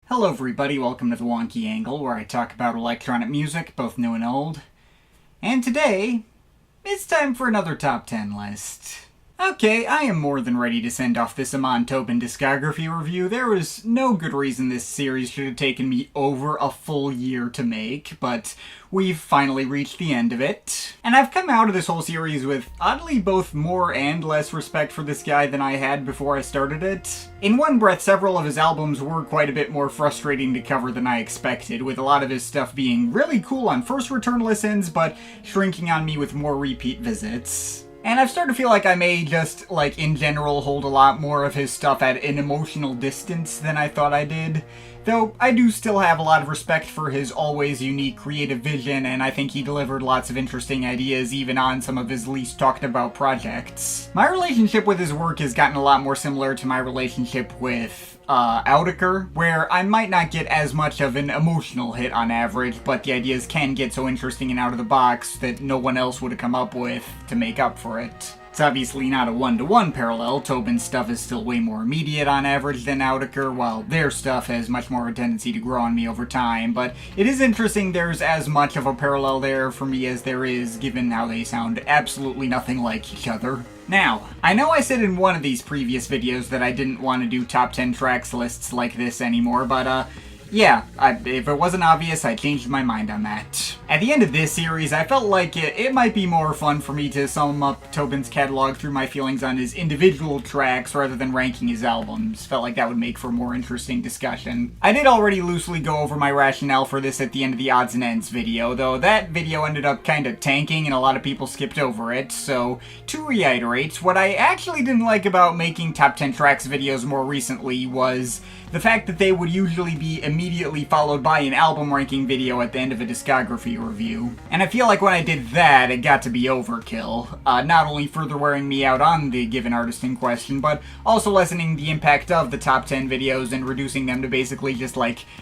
Hello everybody, welcome to the Wonky Angle, where I talk about electronic music, both new and old. And today, it's time for another top 10 list. Okay, I am more than ready to send off this Amon Tobin discography review. There was no good reason this series should have taken me over a full year to make, but we've finally reached the end of it. And I've come out of this whole series with oddly both more and less respect for this guy than I had before I started it. In one breath, several of his albums were quite a bit more frustrating to cover than I expected, with a lot of his stuff being really cool on first return listens, but shrinking on me with more repeat visits. And I've started to feel like I may just, in general, hold a lot more of his stuff at an emotional distance than I thought I did. Though, I do still have a lot of respect for his always unique creative vision, and I think he delivered lots of interesting ideas even on some of his least talked about projects. My relationship with his work has gotten a lot more similar to my relationship with Oudiker, where I might not get as much of an emotional hit on average, but the ideas can get so interesting and out of the box that no one else would have come up with to make up for it. It's obviously not a one-to-one parallel. Tobin's stuff is still way more immediate on average than Oudiker, while their stuff has much more of a tendency to grow on me over time, but it is interesting there's as much of a parallel there for me as there is, given how they sound absolutely nothing like each other. Now, I know I said in one of these previous videos that I didn't want to do top 10 tracks lists like this anymore, but yeah, if it wasn't obvious, I changed my mind on that. At the end of this series, I felt like it might be more fun for me to sum up Tobin's catalog through my feelings on his individual tracks rather than ranking his albums. Felt like that would make for a more interesting discussion. I did already loosely go over my rationale for this at the end of the odds and ends video, though that video ended up kinda tanking and a lot of people skipped over it, so to reiterate, what I actually didn't like about making top 10 tracks videos more recently was the fact that they would usually be immediately followed by an album ranking video at the end of a discography review. And I feel like when I did that, it got to be overkill. Not only further wearing me out on the given artist in question, but also lessening the impact of the top 10 videos and reducing them to basically just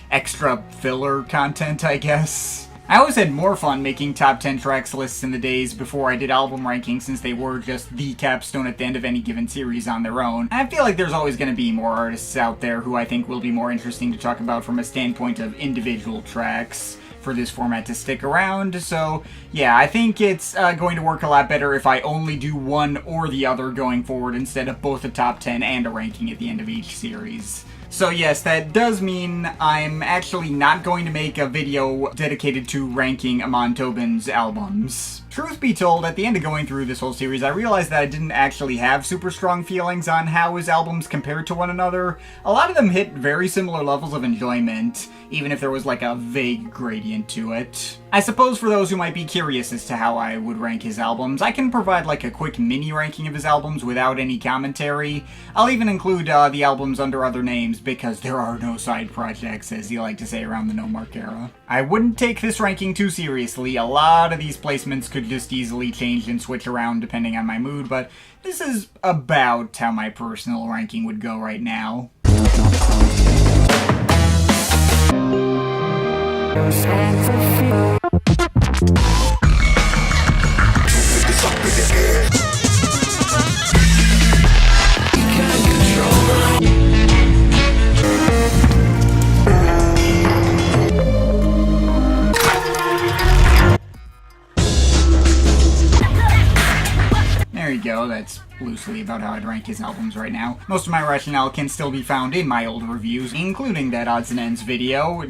extra filler content, I guess. I always had more fun making top 10 tracks lists in the days before I did album rankings, since they were just the capstone at the end of any given series on their own. I feel like there's always going to be more artists out there who I think will be more interesting to talk about from a standpoint of individual tracks for this format to stick around, so yeah, I think it's going to work a lot better if I only do one or the other going forward instead of both a top 10 and a ranking at the end of each series. So yes, that does mean I'm actually not going to make a video dedicated to ranking Amon Tobin's albums. Truth be told, at the end of going through this whole series, I realized that I didn't actually have super strong feelings on how his albums compared to one another. A lot of them hit very similar levels of enjoyment, even if there was a vague gradient to it. I suppose for those who might be curious as to how I would rank his albums, I can provide a quick mini ranking of his albums without any commentary. I'll even include the albums under other names, because there are no side projects, as you like to say around the No Mark era. I wouldn't take this ranking too seriously. A lot of these placements could just easily change and switch around depending on my mood, but this is about how my personal ranking would go right now. There you go, that's loosely about how I'd rank his albums right now. Most of my rationale can still be found in my old reviews, including that odds and ends video.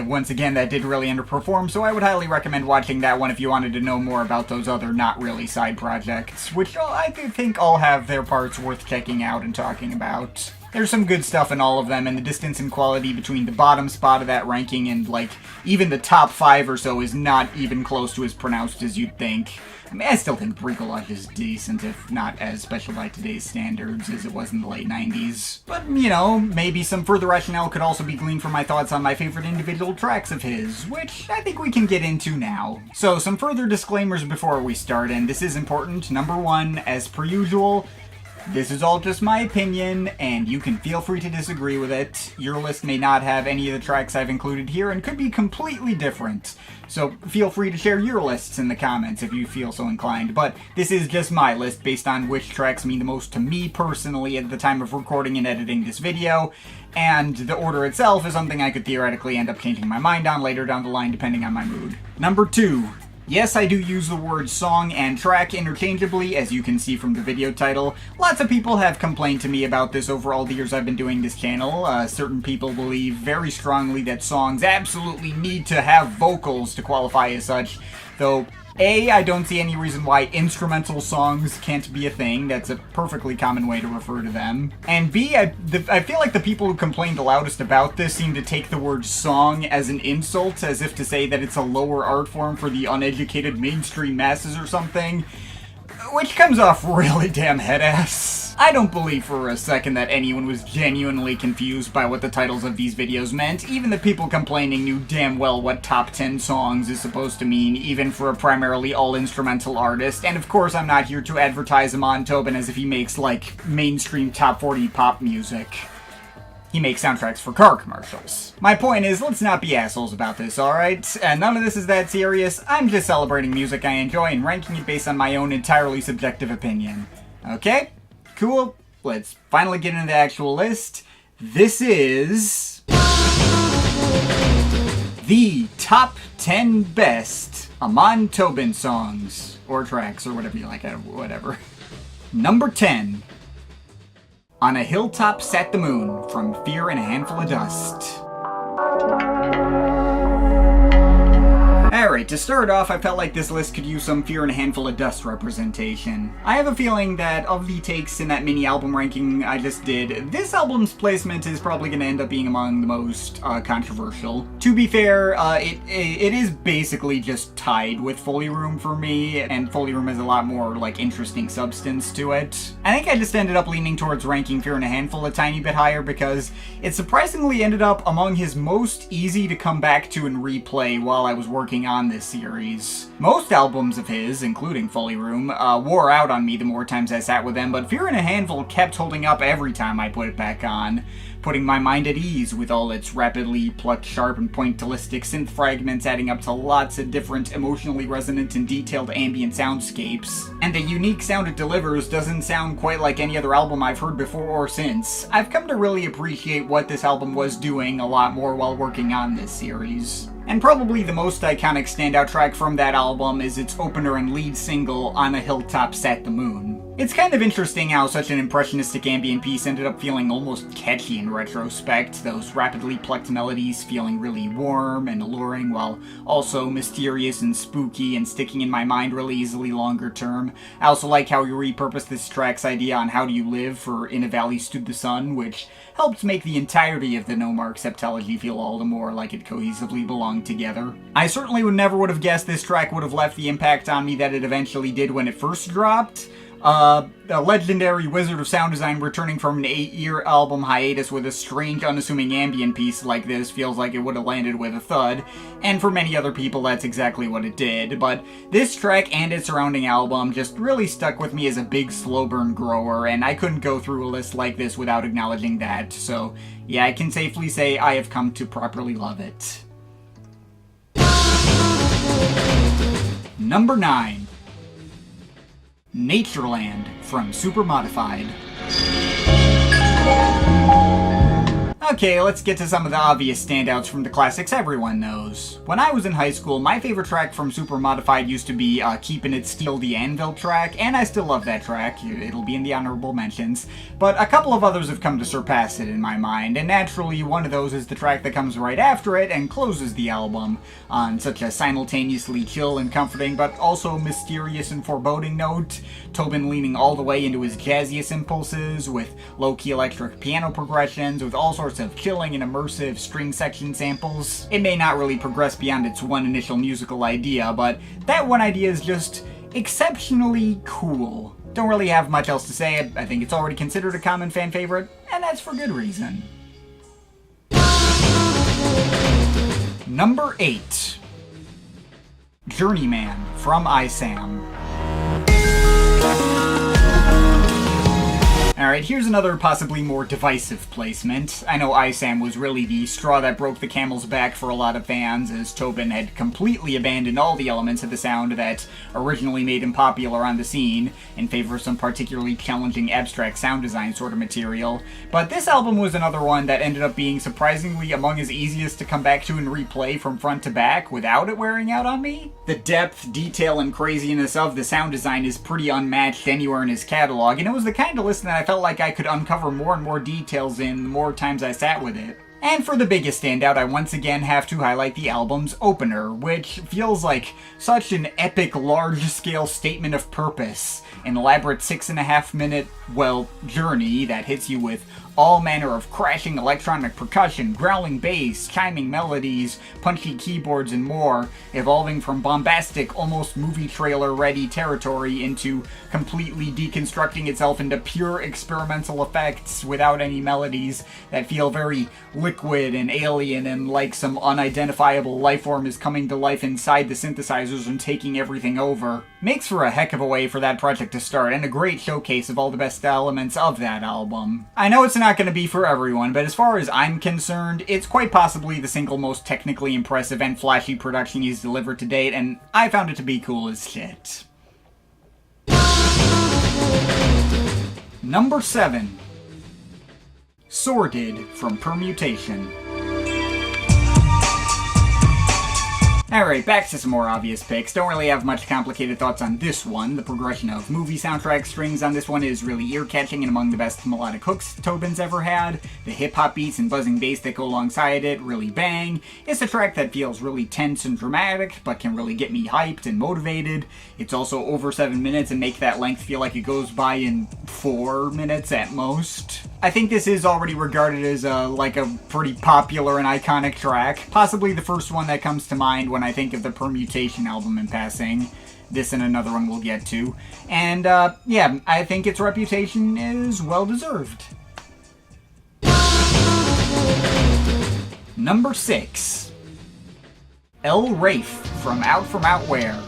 Once again, that did really underperform, so I would highly recommend watching that one if you wanted to know more about those other not really side projects, which I do think all have their parts worth checking out and talking about. There's some good stuff in all of them, and the distance and quality between the bottom spot of that ranking and, even the top 5 or so is not even close to as pronounced as you'd think. I mean, I still think Bricolage is decent, if not as special by today's standards as it was in the late 90s. But, maybe some further rationale could also be gleaned from my thoughts on my favorite individual tracks of his, which I think we can get into now. So, some further disclaimers before we start, and this is important. Number one, as per usual, This is all just my opinion, and you can feel free to disagree with it. Your list may not have any of the tracks I've included here and could be completely different. So feel free to share your lists in the comments if you feel so inclined, but this is just my list based on which tracks mean the most to me personally at the time of recording and editing this video, and the order itself is something I could theoretically end up changing my mind on later down the line depending on my mood. Number 2. Yes, I do use the words song and track interchangeably, as you can see from the video title. Lots of people have complained to me about this over all the years I've been doing this channel. Certain people believe very strongly that songs absolutely need to have vocals to qualify as such, though A, I don't see any reason why instrumental songs can't be a thing. That's a perfectly common way to refer to them. And B, I feel like the people who complain the loudest about this seem to take the word song as an insult, as if to say that it's a lower art form for the uneducated mainstream masses or something, which comes off really damn head-ass. I don't believe for a second that anyone was genuinely confused by what the titles of these videos meant. Even the people complaining knew damn well what top 10 songs is supposed to mean, even for a primarily all-instrumental artist. And of course, I'm not here to advertise Amon Tobin as if he makes, like, mainstream top 40 pop music. He makes soundtracks for car commercials. My point is, let's not be assholes about this, alright? None of this is that serious. I'm just celebrating music I enjoy and ranking it based on my own entirely subjective opinion. Okay? Cool. Let's finally get into the actual list. This is the top 10 best Amon Tobin songs, or tracks, or whatever you like, whatever. Number 10. On a Hilltop Sat the Moon, from Fear and a Handful of Dust. Alright, to start off, I felt like this list could use some Fear and a Handful of Dust representation. I have a feeling that of the takes in that mini album ranking I just did, this album's placement is probably going to end up being among the most controversial. To be fair, it is basically just tied with Fully Room for me, and Fully Room has a lot more, like, interesting substance to it. I think I just ended up leaning towards ranking Fear and a Handful a tiny bit higher because it surprisingly ended up among his most easy to come back to and replay while I was working on this series. Most albums of his, including Fully Room, wore out on me the more times I sat with them, but Fear and a Handful kept holding up every time I put it back on, putting my mind at ease with all its rapidly plucked, sharp, and pointillistic synth fragments adding up to lots of different emotionally resonant and detailed ambient soundscapes. And the unique sound it delivers doesn't sound quite like any other album I've heard before or since. I've come to really appreciate what this album was doing a lot more while working on this series. And probably the most iconic standout track from that album is its opener and lead single, On a Hilltop Sat the Moon. It's kind of interesting how such an impressionistic ambient piece ended up feeling almost catchy in retrospect, those rapidly plucked melodies feeling really warm and alluring while also mysterious and spooky and sticking in my mind really easily longer term. I also like how he repurposed this track's idea on How Do You Live for In a Valley Stood the Sun, which helped make the entirety of the No Mark septology feel all the more like it cohesively belonged together. I certainly never would have guessed this track would have left the impact on me that it eventually did when it first dropped. A legendary wizard of sound design returning from an 8-year album hiatus with a strange, unassuming ambient piece like this feels like it would have landed with a thud, and for many other people that's exactly what it did, but this track and its surrounding album just really stuck with me as a big slow burn grower, and I couldn't go through a list like this without acknowledging that, so yeah, I can safely say I have come to properly love it. Number 9. Natureland from Super Modified. Okay, let's get to some of the obvious standouts from the classics everyone knows. When I was in high school, my favorite track from Super Modified used to be Keepin' It Still, the Anvil track, and I still love that track. It'll be in the honorable mentions. But a couple of others have come to surpass it in my mind, and naturally one of those is the track that comes right after it and closes the album, on such a simultaneously chill and comforting but also mysterious and foreboding note, Tobin leaning all the way into his jazziest impulses, with low-key electric piano progressions, with all sorts of chilling and immersive string section samples. It may not really progress beyond its one initial musical idea, but that one idea is just exceptionally cool. Don't really have much else to say. I think it's already considered a common fan favorite, and that's for good reason. Number 8. Journeyman from ISAM. Alright, here's another possibly more divisive placement. I know ISAM was really the straw that broke the camel's back for a lot of fans, as Tobin had completely abandoned all the elements of the sound that originally made him popular on the scene in favor of some particularly challenging abstract sound design sort of material. But this album was another one that ended up being surprisingly among his easiest to come back to and replay from front to back without it wearing out on me. The depth, detail, and craziness of the sound design is pretty unmatched anywhere in his catalog, and it was the kind of list that I felt like I could uncover more and more details in the more times I sat with it. And for the biggest standout, I once again have to highlight the album's opener, which feels like such an epic, large-scale statement of purpose. An elaborate 6.5-minute, journey that hits you with all manner of crashing electronic percussion, growling bass, chiming melodies, punchy keyboards, and more, evolving from bombastic, almost movie trailer-ready territory into completely deconstructing itself into pure experimental effects without any melodies that feel very liquid and alien and like some unidentifiable lifeform is coming to life inside the synthesizers and taking everything over. Makes for a heck of a way for that project to start, and a great showcase of all the best elements of that album. I know it's not going to be for everyone, but as far as I'm concerned, it's quite possibly the single most technically impressive and flashy production he's delivered to date, and I found it to be cool as shit. Number 7. Sordid from Permutation. Alright, back to some more obvious picks. Don't really have much complicated thoughts on this one. The progression of movie soundtrack strings on this one is really ear-catching and among the best melodic hooks Tobin's ever had. The hip-hop beats and buzzing bass that go alongside it really bang. It's a track that feels really tense and dramatic, but can really get me hyped and motivated. It's also over 7 minutes and make that length feel like it goes by in 4 minutes at most. I think this is already regarded as a pretty popular and iconic track. Possibly the first one that comes to mind when I think of the Permutation album in passing. This and another one we'll get to. And I think its reputation is well deserved. Number 6. El Wraith from Out From Out Where.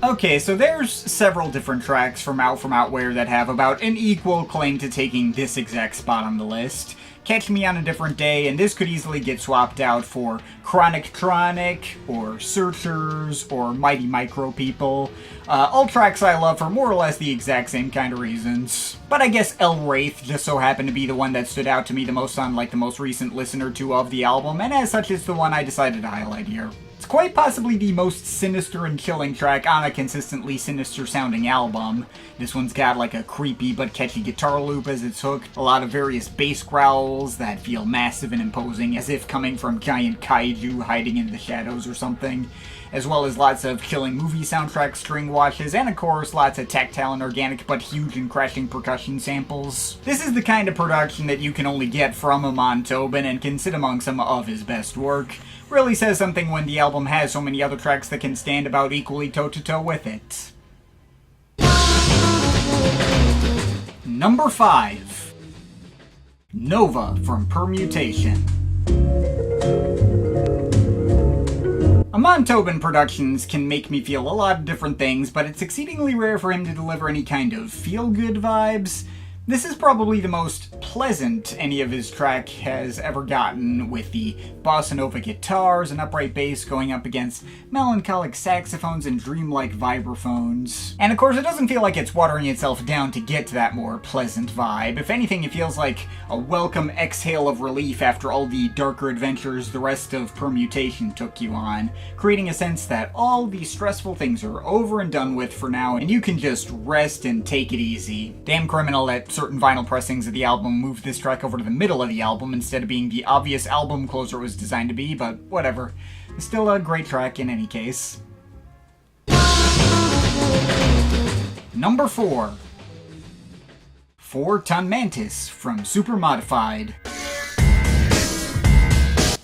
Okay, so there's several different tracks from Out Where that have about an equal claim to taking this exact spot on the list. Catch Me on a Different Day, and this could easily get swapped out for Chronic Tronic, or Searchers, or Mighty Micro People. All tracks I love for more or less the exact same kind of reasons. But I guess El Wraith just so happened to be the one that stood out to me the most on the most recent listen or two of the album, and as such it's the one I decided to highlight here. It's quite possibly the most sinister and chilling track on a consistently sinister-sounding album. This one's got a creepy but catchy guitar loop as its hook, a lot of various bass growls that feel massive and imposing, as if coming from giant kaiju hiding in the shadows or something, as well as lots of killing movie soundtrack string washes, and of course lots of tactile and organic but huge and crashing percussion samples. This is the kind of production that you can only get from Amon Tobin and can sit among some of his best work. Really says something when the album has so many other tracks that can stand about equally toe-to-toe with it. Number 5. Nova from Permutation. Amon Tobin productions can make me feel a lot of different things, but it's exceedingly rare for him to deliver any kind of feel-good vibes. This is probably the most pleasant any of his track has ever gotten, with the bossa nova guitars and upright bass going up against melancholic saxophones and dreamlike vibraphones. And of course, it doesn't feel like it's watering itself down to get to that more pleasant vibe. If anything, it feels like a welcome exhale of relief after all the darker adventures the rest of Permutation took you on, creating a sense that all these stressful things are over and done with for now, and you can just rest and take it easy. Damn criminal that certain vinyl pressings of the album moved this track over to the middle of the album instead of being the obvious album closer it was designed to be, but whatever. Still a great track in any case. Number 4. 4 Ton Mantis from Super Modified.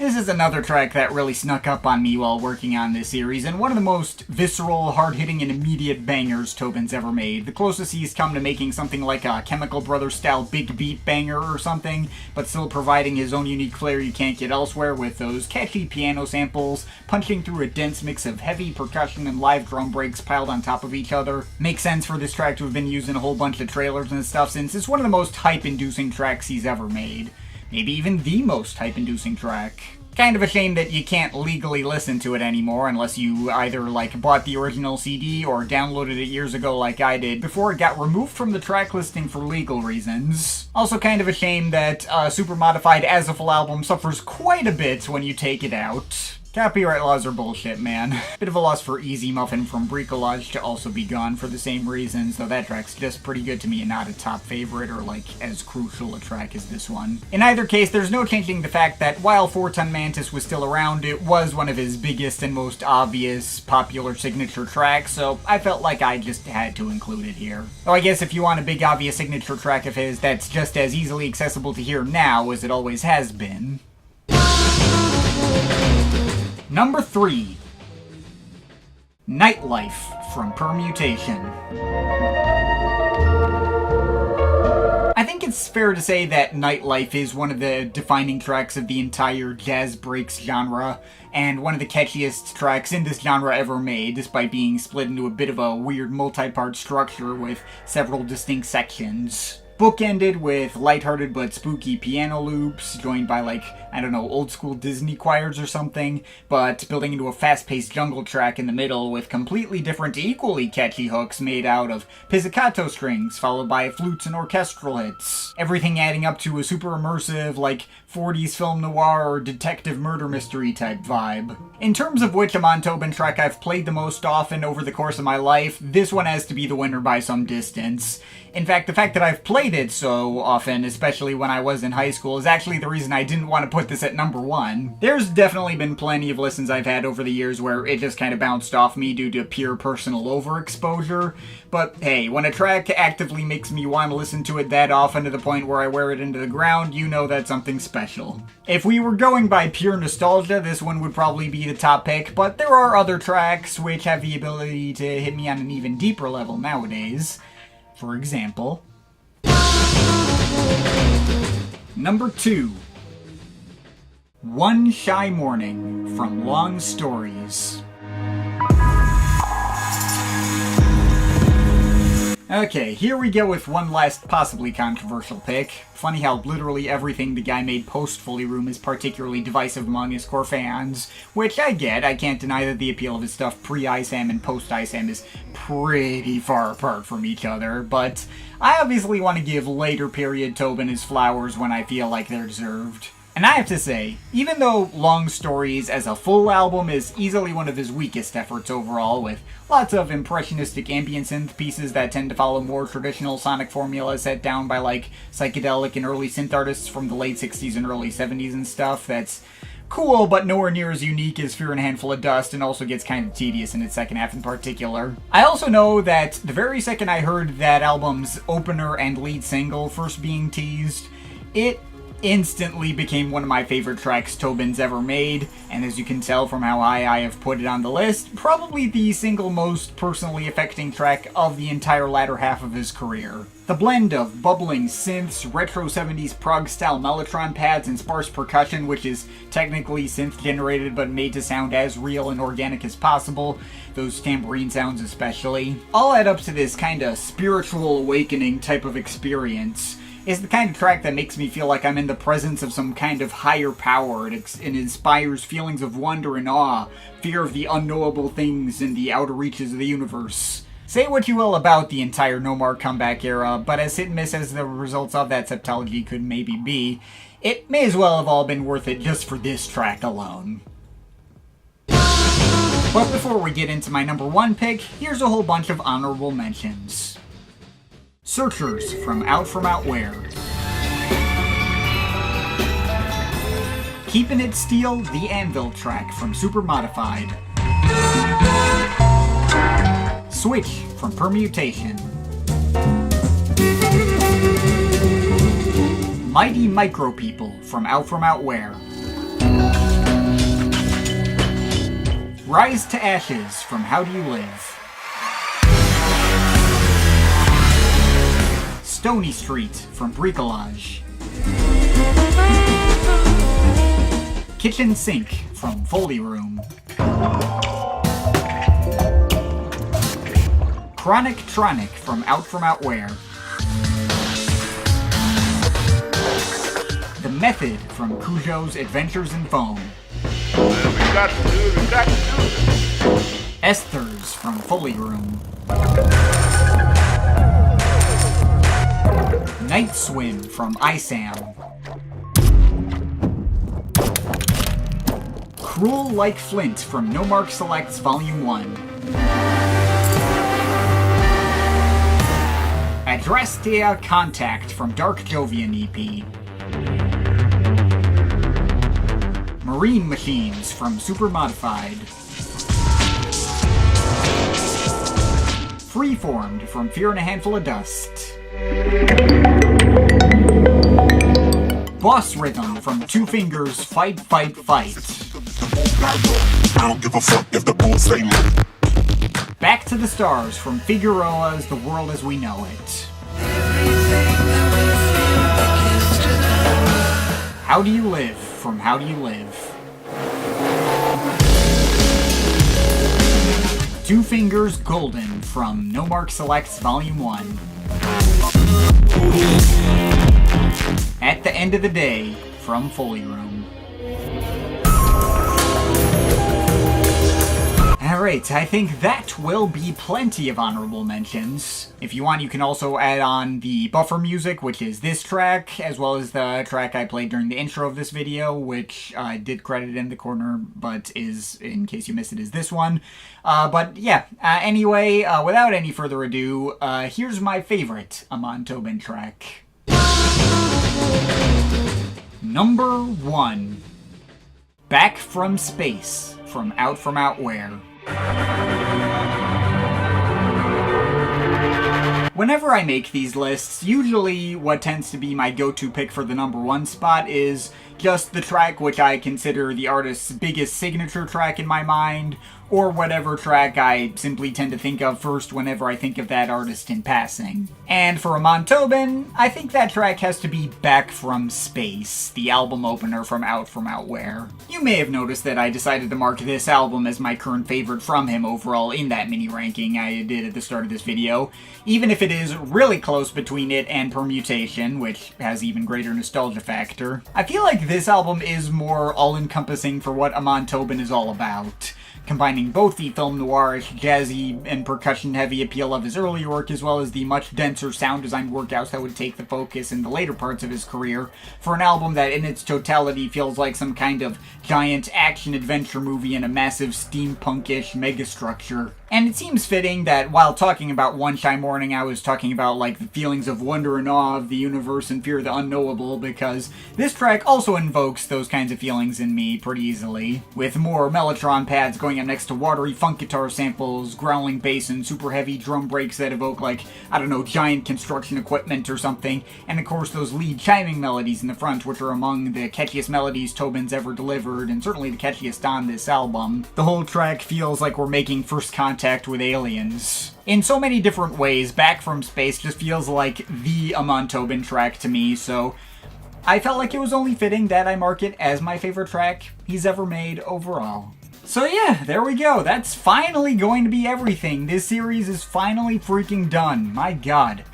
This is another track that really snuck up on me while working on this series, and one of the most visceral, hard-hitting, and immediate bangers Tobin's ever made. The closest he's come to making something like a Chemical Brothers-style big beat banger or something, but still providing his own unique flair you can't get elsewhere with those catchy piano samples, punching through a dense mix of heavy percussion and live drum breaks piled on top of each other. Makes sense for this track to have been used in a whole bunch of trailers and stuff, since it's one of the most hype-inducing tracks he's ever made. Maybe even the most hype-inducing track. Kind of a shame that you can't legally listen to it anymore unless you either, bought the original CD or downloaded it years ago like I did before it got removed from the track listing for legal reasons. Also kind of a shame that Super Modified as a full album suffers quite a bit when you take it out. Copyright laws are bullshit, man. Bit of a loss for Easy Muffin from Bricolage to also be gone for the same reasons, though that track's just pretty good to me and not a top favorite or, as crucial a track as this one. In either case, there's no changing the fact that while 4-Ton Mantis was still around, it was one of his biggest and most obvious popular signature tracks, so I felt like I just had to include it here. Though I guess if you want a big obvious signature track of his that's just as easily accessible to hear now as it always has been. Number 3. Nightlife from Permutation. I think it's fair to say that Nightlife is one of the defining tracks of the entire jazz breaks genre, and one of the catchiest tracks in this genre ever made, despite being split into a bit of a weird multi-part structure with several distinct sections. Bookended with lighthearted but spooky piano loops, joined by old school Disney choirs or something, but building into a fast-paced jungle track in the middle with completely different, equally catchy hooks made out of pizzicato strings, followed by flutes and orchestral hits. Everything adding up to a super immersive, 40s film noir or detective murder mystery type vibe. In terms of which Amon Tobin track I've played the most often over the course of my life, this one has to be the winner by some distance. In fact, the fact that I've played it so often, especially when I was in high school, is actually the reason I didn't want to put this at number 1. There's definitely been plenty of listens I've had over the years where it just kind of bounced off me due to pure personal overexposure, but hey, when a track actively makes me want to listen to it that often to the point where I wear it into the ground, you know that's something special. If we were going by pure nostalgia, this one would probably be the top pick, but there are other tracks which have the ability to hit me on an even deeper level nowadays. For example, number 2. One Shy Morning from Long Stories. Okay, here we go with one last possibly controversial pick. Funny how literally everything the guy made post Fully Room is particularly divisive among his core fans, which I get. I can't deny that the appeal of his stuff pre-ISAM and post-ISAM is pretty far apart from each other, but I obviously want to give later period Tobin his flowers when I feel like they're deserved. And I have to say, even though Long Stories as a full album is easily one of his weakest efforts overall, with lots of impressionistic ambient synth pieces that tend to follow more traditional sonic formulas set down by psychedelic and early synth artists from the late 60s and early 70s and stuff, that's cool, but nowhere near as unique as Fear and a Handful of Dust, and also gets kind of tedious in its second half in particular. I also know that the very second I heard that album's opener and lead single first being teased, it instantly became one of my favorite tracks Tobin's ever made, and as you can tell from how high I have put it on the list, probably the single most personally affecting track of the entire latter half of his career. The blend of bubbling synths, retro 70s prog-style mellotron pads, and sparse percussion, which is technically synth-generated but made to sound as real and organic as possible, those tambourine sounds especially, all add up to this kinda spiritual awakening type of experience. Is the kind of track that makes me feel like I'm in the presence of some kind of higher power. It inspires feelings of wonder and awe, fear of the unknowable things in the outer reaches of the universe. Say what you will about the entire No More Comeback era, but as hit and miss as the results of that septology could maybe be, it may as well have all been worth it just for this track alone. But before we get into my number 1 pick, here's a whole bunch of honorable mentions. Searchers from Out Where. Keepin' It Steel, the Anvil track from Super Modified. Switch from Permutation. Mighty Micro People from Out Where. Rise to Ashes from How Do You Live. Stony Street from Bricolage. Kitchen Sink from Foley Room. Chronic Tronic from Out Where. The Method from Cujo's Adventures in Foam. We got to do this. Esther's from Foley Room. Night Swim from ISAM. Cruel Like Flint from No Mark Selects Volume 1. Adrastea Contact from Dark Jovian EP. Marine Machines from Super Modified. Freeformed from Fear and a Handful of Dust. Boss Rhythm from Two Fingers Fight Fight Fight. I don't give a fuck if the bulls say no. Back to the Stars from Figueroa's The World as We Know It. How Do You Live from How Do You Live. Two Fingers Golden from No Mark Selects Volume 1. At the End of the Day from Foley Room. Alright, I think that will be plenty of honorable mentions. If you want, you can also add on the buffer music, which is this track, as well as the track I played during the intro of this video, which I did credit in the corner, but is, in case you missed it, is this one. But yeah, anyway, without any further ado, here's my favorite Amon Tobin track. Number 1. Back from Space from Out Where. Whenever I make these lists, usually what tends to be my go-to pick for the number 1 spot is just the track which I consider the artist's biggest signature track in my mind, or whatever track I simply tend to think of first whenever I think of that artist in passing. And for Amon Tobin, I think that track has to be Back from Space, the album opener from Out Where. You may have noticed that I decided to mark this album as my current favorite from him overall in that mini ranking I did at the start of this video, even if it is really close between it and Permutation, which has even greater nostalgia factor. I feel like this album is more all-encompassing for what Amon Tobin is all about, combining both the film noirish, jazzy, and percussion-heavy appeal of his earlier work, as well as the much denser sound design workouts that would take the focus in the later parts of his career, for an album that in its totality feels like some kind of giant action-adventure movie in a massive steampunkish megastructure. And it seems fitting that while talking about One Shy Morning, I was talking about like the feelings of wonder and awe of the universe and fear of the unknowable, because this track also invokes those kinds of feelings in me pretty easily, with more mellotron pads going up next to watery funk guitar samples, growling bass, and super heavy drum breaks that evoke like, I don't know, giant construction equipment or something, and of course those lead chiming melodies in the front, which are among the catchiest melodies Tobin's ever delivered, and certainly the catchiest on this album. The whole track feels like we're making first contact with aliens. In so many different ways, Back from Space just feels like the Amon Tobin track to me, so I felt like it was only fitting that I mark it as my favorite track he's ever made overall. So yeah, there we go. That's finally going to be everything. This series is finally freaking done. My god.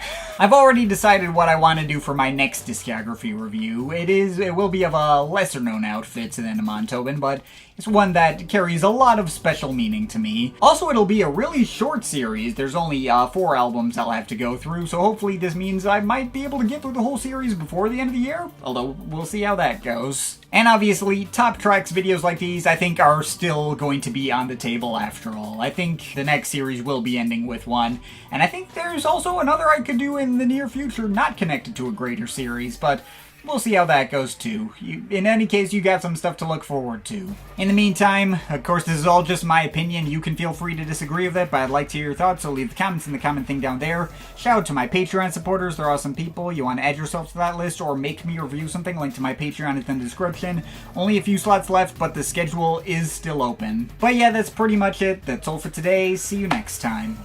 I've already decided what I want to do for my next discography review. It will be of a lesser known outfit than Amon Tobin, but it's one that carries a lot of special meaning to me. Also, it'll be a really short series. There's only 4 albums I'll have to go through, so hopefully this means I might be able to get through the whole series before the end of the year, although we'll see how that goes. And obviously, Top Tracks videos like these I think are still going to be on the table after all. I think the next series will be ending with one, and I think there's also another I could do in the near future not connected to a greater series, but we'll see how that goes too. In any case, you got some stuff to look forward to. In the meantime, of course, this is all just my opinion. You can feel free to disagree with it, but I'd like to hear your thoughts, so leave the comments in the comment thing down there. Shout out to my Patreon supporters. They're awesome people. You want to add yourself to that list or make me review something, link to my Patreon is in the description. Only a few slots left, but the schedule is still open. But yeah, that's pretty much it. That's all for today. See you next time.